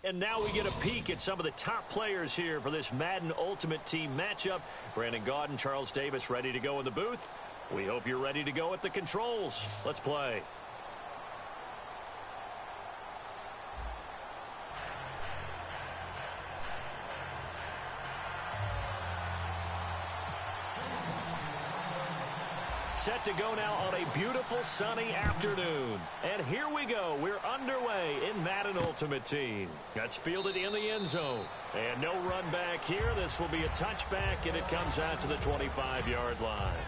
and now we get a peek at some of the top players here for this Madden Ultimate Team matchup. Brandon Gaudin, Charles Davis ready to go in the booth. We hope you're ready to go at the controls. Let's play. Set to go now on a beautiful sunny afternoon. And here we go. We're underway in Madden Ultimate Team. That's fielded in the end zone. And no run back here. This will be a touchback, and it comes out to the 25-yard line.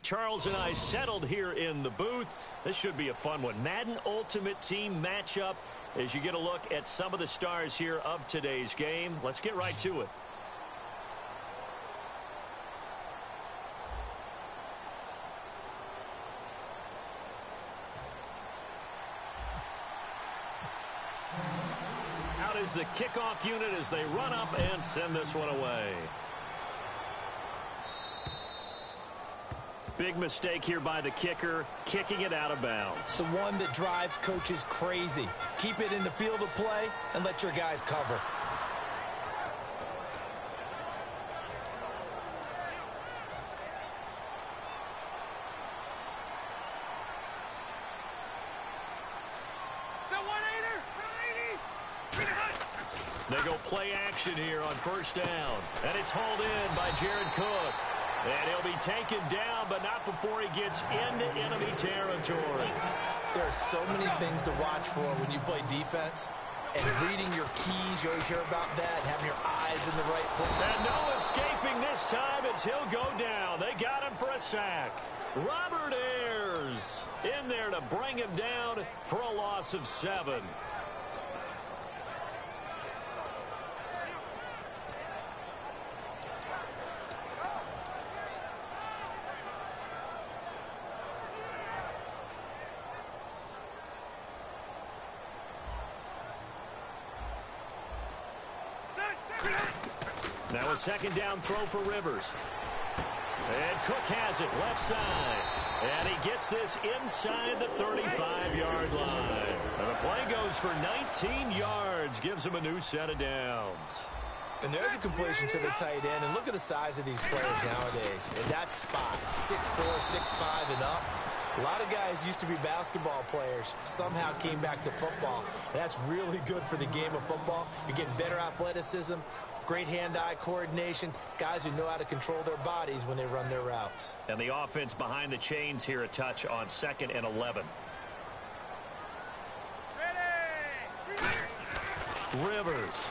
Charles and I settled here in the booth. This should be a fun one. Madden Ultimate Team matchup as you get a look at some of the stars here of today's game. Let's get right to it. Out is the kickoff unit as they run up and send this one away. Big mistake here by the kicker, kicking it out of bounds. The one that drives coaches crazy. Keep it in the field of play and let your guys cover. They go play action here on first down. And it's hauled in by Jared Cook. And he'll be taken down, but not before he gets into enemy territory. There are so many things to watch for when you play defense. And reading your keys, you always hear about that, and having your eyes in the right place. And no escaping this time as he'll go down. They got him for a sack. Robert Ayers in there to bring him down for a loss of 7. Now a second down throw for Rivers. And Cook has it left side. And he gets this inside the 35-yard line. And the play goes for 19 yards. Gives him a new set of downs. And there's a completion to the tight end. And look at the size of these players nowadays. In that spot, 6'4", 6'5", and up. A lot of guys used to be basketball players, somehow came back to football. And that's really good for the game of football. You're getting better athleticism, great hand-eye coordination, guys who know how to control their bodies when they run their routes. And the offense behind the chains here a touch on 2nd and 11. Rivers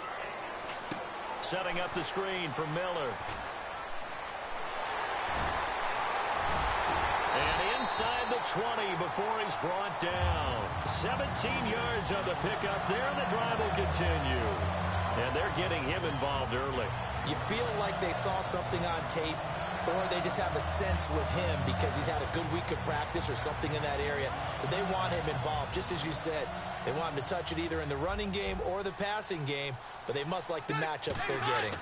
setting up the screen for Miller. And inside the 20 before he's brought down. 17 yards on the pickup there, and the drive will continue. And they're getting him involved early. You feel like they saw something on tape, or they just have a sense with him because he's had a good week of practice or something in that area. But they want him involved, just as you said. They want him to touch it either in the running game or the passing game, but they must like the matchups they're getting.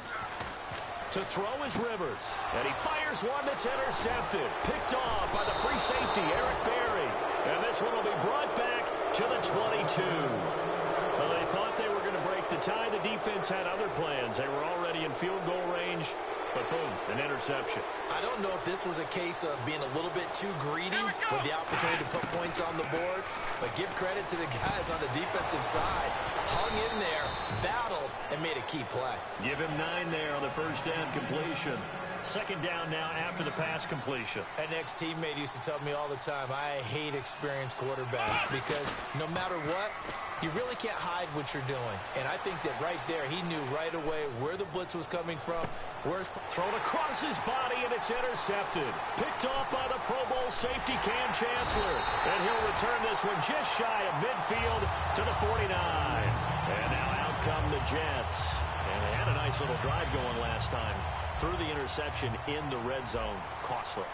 To throw is Rivers, and he fires one that's intercepted. Picked off by the free safety, Eric Berry. And this one will be brought back to the 22. Well, they thought they were going to break the tie. The defense had other plans. They were already in field goal range, but boom, an interception. I don't know if this was a case of being a little bit too greedy with the opportunity to put points on the board, but give credit to the guys on the defensive side. Hung in there, battled, and made a key play. Give him 9 there on the first down completion. Second down now after the pass completion. An ex-teammate used to tell me all the time, I hate experienced quarterbacks because no matter what, you really can't hide what you're doing. And I think that right there, he knew right away where the blitz was coming from. Where's thrown across his body, and it's intercepted. Picked off by the Pro Bowl safety Cam Chancellor. And he'll return this one just shy of midfield to the 49. And now out come the Jets. And they had a nice little drive going last time. Through the interception in the red zone. Costly.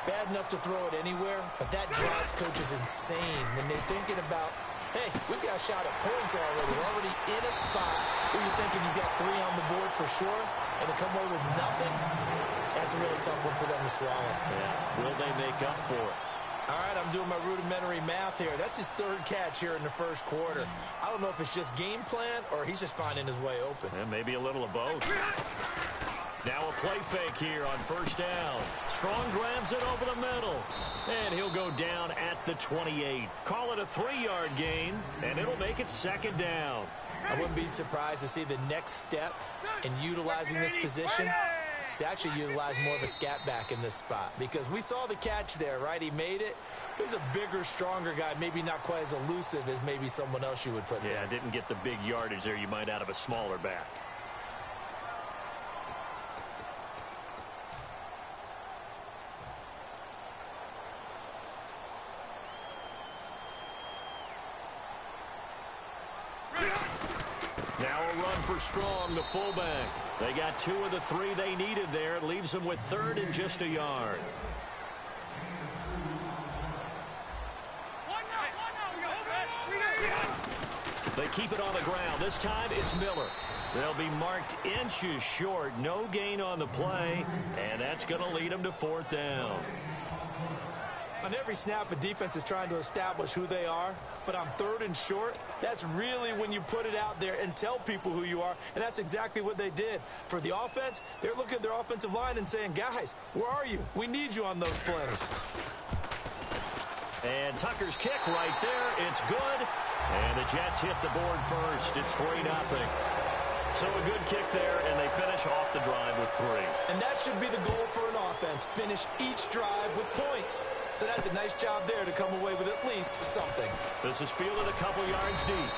Bad enough to throw it anywhere, but that drives coaches insane when they're thinking about, hey, we've got a shot at points already. We're already in a spot where you're thinking you've got 3 on the board for sure, and to come away with nothing, that's a really tough one for them to swallow. Yeah. Will they make up for it? All right, I'm doing my rudimentary math here. That's his 3rd catch here in the first quarter. I don't know if it's just game plan or he's just finding his way open. Yeah, maybe a little of both. Now a play fake here on first down. Strong grabs it over the middle. And he'll go down at the 28. Call it a 3-yard gain, and it'll make it 2nd down. I wouldn't be surprised to see the next step in utilizing this position is to actually utilize more of a scat back in this spot. Because we saw the catch there, right? He made it. He's a bigger, stronger guy, maybe not quite as elusive as maybe someone else you would put there. Yeah, didn't get the big yardage there you might out of a smaller back. Now a run for Strong, the fullback. They got 2 of the 3 they needed there. It leaves them with 3rd and just a yard. They keep it on the ground. This time it's Miller. They'll be marked inches short. No gain on the play, and that's going to lead them to 4th down. On every snap, a defense is trying to establish who they are, but on 3rd and short, that's really when you put it out there and tell people who you are, and that's exactly what they did. For the offense, they're looking at their offensive line and saying, guys, where are you? We need you on those plays. And Tucker's kick right there. It's good. And the Jets hit the board first. It's 3-0. So a good kick there, and they finish off the drive with 3. And that should be the goal for an offense. Finish each drive with points. So that's a nice job there to come away with at least something. This is fielded a couple yards deep.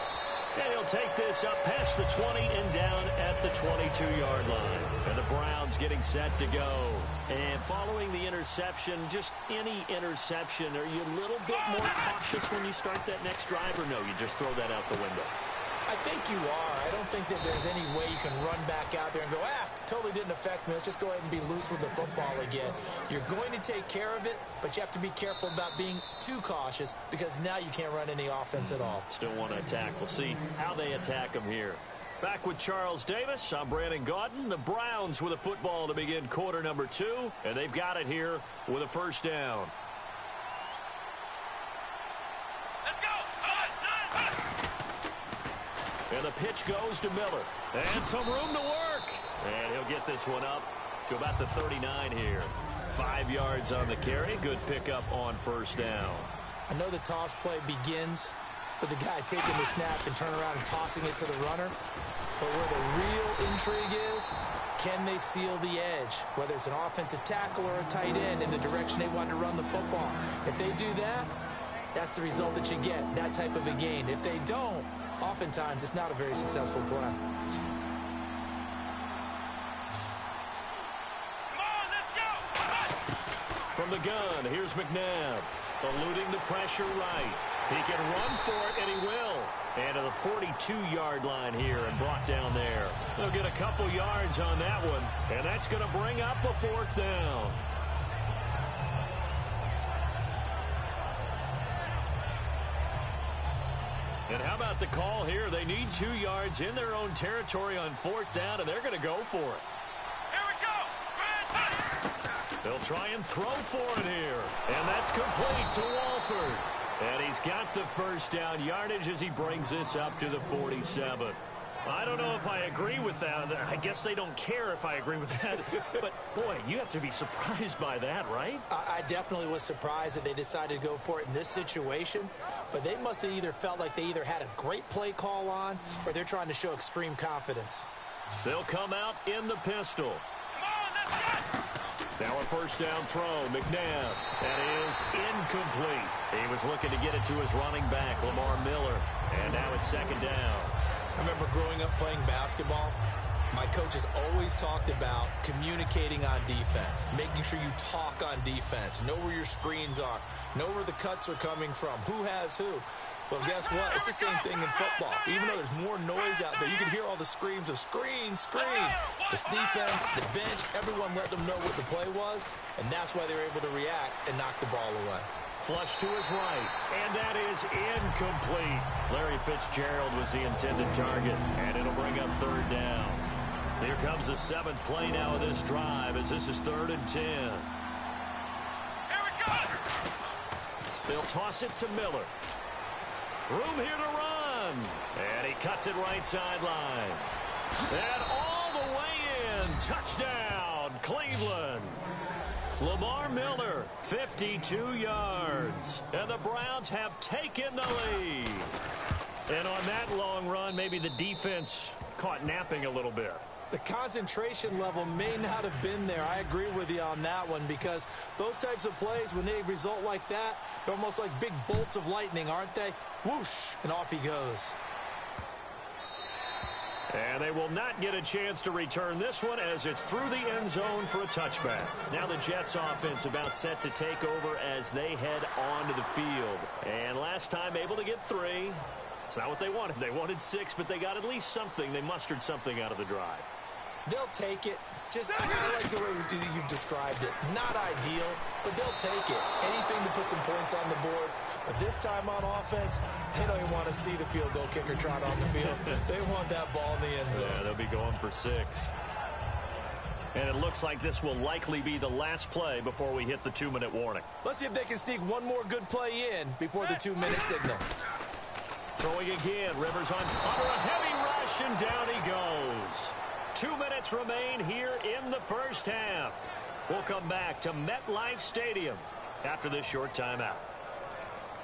And he'll take this up past the 20 and down at the 22-yard line. And the Browns getting set to go. And following the interception, just any interception, are you a little bit more cautious when you start that next drive, or no, you just throw that out the window? I think you are. I don't think that there's any way you can run back out there and go, totally didn't affect me. Let's just go ahead and be loose with the football again. You're going to take care of it, but you have to be careful about being too cautious because now you can't run any offense at all. Still want to attack. We'll see how they attack them here. Back with Charles Davis, I'm Brandon Gaudin. The Browns with a football to begin quarter number 2, and they've got it here with a 1st down. And the pitch goes to Miller. And some room to work. And he'll get this one up to about the 39 here. 5 yards on the carry. Good pickup on 1st down. I know the toss play begins with the guy taking the snap and turn around and tossing it to the runner. But where the real intrigue is, can they seal the edge? Whether it's an offensive tackle or a tight end in the direction they want to run the football. If they do that, that's the result that you get, that type of a gain. If they don't, oftentimes it's not a very successful play. From the gun, here's McNabb, eluding the pressure right. He can run for it, and he will. And to the 42-yard line here and brought down there. They'll get a couple yards on that one, and that's going to bring up a 4th down. And how about the call here? They need 2 yards in their own territory on 4th down, and they're going to go for it. Here we go. They'll try and throw for it here. And that's complete to Walford. And he's got the 1st down yardage as he brings this up to the 47. I don't know if I agree with that. I guess they don't care if I agree with that. But, boy, you have to be surprised by that, right? I definitely was surprised that they decided to go for it in this situation. But they must have either felt like they either had a great play call on or they're trying to show extreme confidence. They'll come out in the pistol. Come on, let's go. Now a 1st down throw. McNabb. That is incomplete. He was looking to get it to his running back, Lamar Miller. And now it's 2nd down. I remember growing up playing basketball, my coaches always talked about communicating on defense, making sure you talk on defense, know where your screens are, know where the cuts are coming from, who has who. Well, guess what? It's the same thing in football. Even though there's more noise out there, you can hear all the screams of screen, screen. This defense, the bench, everyone let them know what the play was, and that's why they were able to react and knock the ball away. Flush to his right, and that is incomplete. Larry Fitzgerald was the intended target, and it'll bring up 3rd down. Here comes the 7th play now of this drive as this is 3rd and 10. Here we go. They'll toss it to Miller. Room here to run. And he cuts it right sideline. And all the way in. Touchdown, Cleveland. Lamar Miller, 52 yards. And the Browns have taken the lead. And on that long run, maybe the defense caught napping a little bit. The concentration level may not have been there. I agree with you on that one because those types of plays, when they result like that, they're almost like big bolts of lightning, aren't they? Whoosh, and off he goes. And they will not get a chance to return this one as it's through the end zone for a touchback. Now the Jets offense about set to take over as they head onto the field. And last time able to get 3. It's not what they wanted. They wanted 6, but they got at least something. They mustered something out of the drive. They'll take it. Just, I like the way you've described it. Not ideal, but they'll take it. Anything to put some points on the board. But this time on offense, they don't even want to see the field goal kicker trot on the field. They want that ball in the end zone. Yeah, they'll be going for 6. And it looks like this will likely be the last play before we hit the 2-minute warning. Let's see if they can sneak one more good play in before the 2-minute signal. Throwing again. Rivers under a heavy rush, and down he goes. 2 minutes remain here in the first half. We'll come back to MetLife Stadium after this short timeout.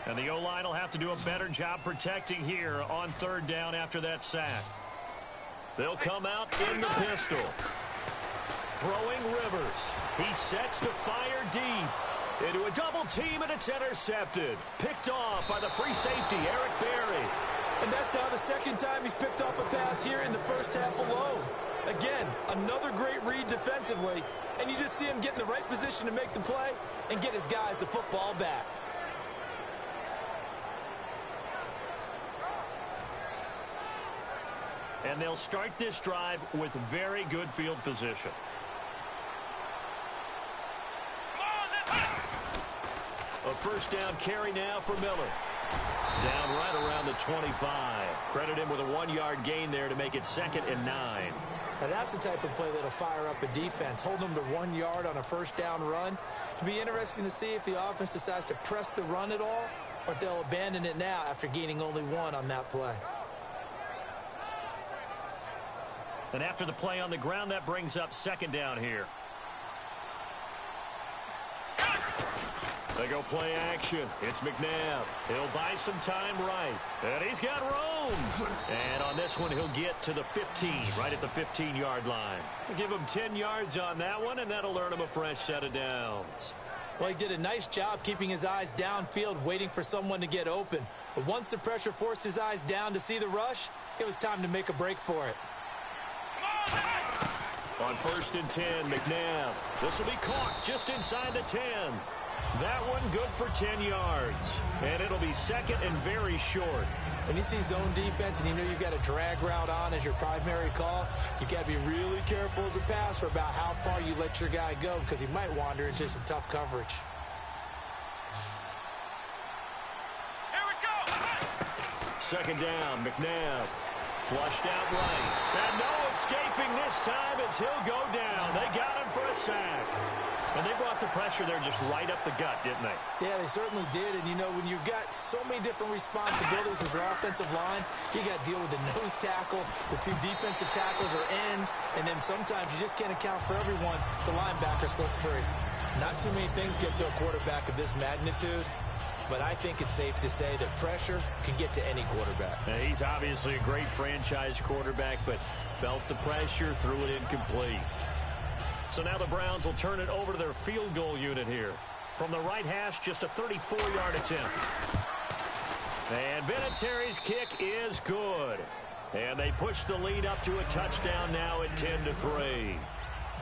And the O-line will have to do a better job protecting here on 3rd down after that sack. They'll come out in the pistol. Throwing Rivers. He sets to fire deep. Into a double team, and it's intercepted. Picked off by the free safety, Eric Berry. And that's now the 2nd time he's picked off a pass here in the first half alone. Again, another great read defensively, and you just see him get in the right position to make the play and get his guys the football back. And they'll start this drive with very good field position. A first down carry now for Miller. Down right around the 25. Credit him with a 1-yard gain there to make it 2nd and 9. Now that's the type of play that'll fire up a defense. Hold them to 1 yard on a first down run. It'll be interesting to see if the offense decides to press the run at all, or if they'll abandon it now after gaining only 1 on that play. And after the play on the ground, that brings up 2nd down here. They go play action. It's McNabb. He'll buy some time right. And he's got room. And on this one, he'll get to the 15, right at the 15-yard line. We'll give him 10 yards on that one, and that'll earn him a fresh set of downs. Well, he did a nice job keeping his eyes downfield, waiting for someone to get open. But once the pressure forced his eyes down to see the rush, it was time to make a break for it. On 1st and 10, McNabb. This will be caught just inside the 10. That one good for 10 yards. And it'll be 2nd and very short. When you see zone defense and you know you've got a drag route on as your primary call, you've got to be really careful as a passer about how far you let your guy go, because he might wander into some tough coverage. Here we go. 2nd down, McNabb. Flushed out right. And no escaping this time as he'll go down. They got him for a sack. And they brought the pressure there just right up the gut, didn't they? Yeah, they certainly did. And, you know, when you've got so many different responsibilities as an offensive line, you got to deal with the nose tackle, the 2 defensive tackles or ends, and then sometimes you just can't account for everyone. The linebacker slipped free. Not too many things get to a quarterback of this magnitude, but I think it's safe to say that pressure can get to any quarterback. Now, he's obviously a great franchise quarterback, but felt the pressure, threw it incomplete. So now the Browns will turn it over to their field goal unit here. From the right hash, just a 34-yard attempt. And Vinatieri's kick is good. And they push the lead up to a touchdown now at 10-3.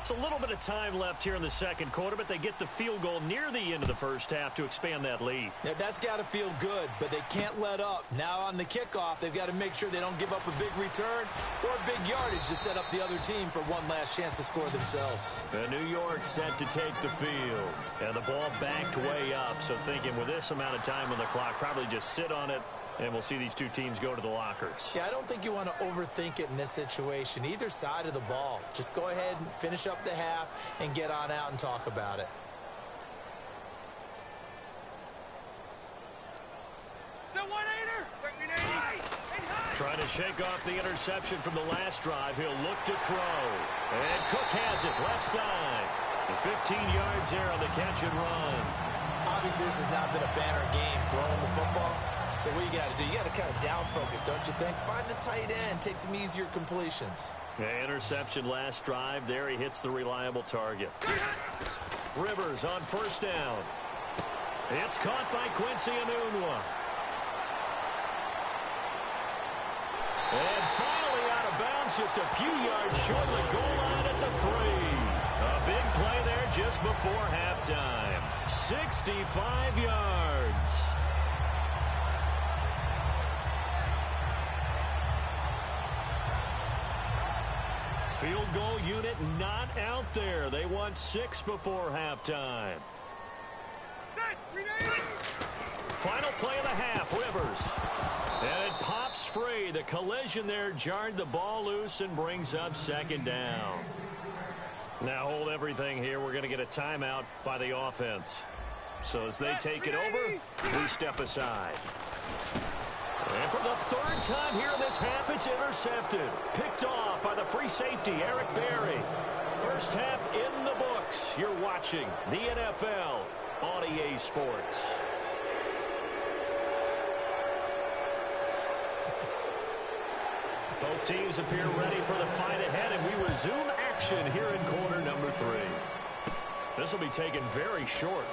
It's a little bit of time left here in the 2nd quarter, but they get the field goal near the end of the first half to expand that lead. Yeah, that's got to feel good, but they can't let up. Now on the kickoff, they've got to make sure they don't give up a big return or big yardage to set up the other team for one last chance to score themselves. And New York set to take the field. And the ball backed way up, so thinking with this amount of time on the clock, probably just sit on it, and we'll see these 2 teams go to the lockers. Yeah, I don't think you want to overthink it in this situation. Either side of the ball. Just go ahead and finish up the half and get on out and talk about it. The 1-8er. 2-8. Trying to shake off the interception from the last drive. He'll look to throw. And Cook has it left side. And 15 yards there on the catch and run. Obviously, this has not been a banner game throwing the football. So what you got to do, you got to kind of down focus, don't you think? Find the tight end, take some easier completions. Yeah, interception last drive. There he hits the reliable target. Rivers on 1st down. It's caught by Quincy Enunwa. And finally out of bounds, just a few yards short of the goal line at the 3. A big play there just before halftime. 65 yards. it not out there. They won 6 before halftime. Set. 380. Final play of the half, Rivers. And it pops free. The collision there jarred the ball loose and brings up second down. Now hold everything here. We're going to get a timeout by the offense. So as they take it over, we step aside. And for the third time here in this half, it's intercepted. Picked off by the free safety, Eric Berry. First half in the books. You're watching the NFL on EA Sports. Both teams appear ready for the fight ahead, and we resume action here in quarter number 3. This will be taken very short.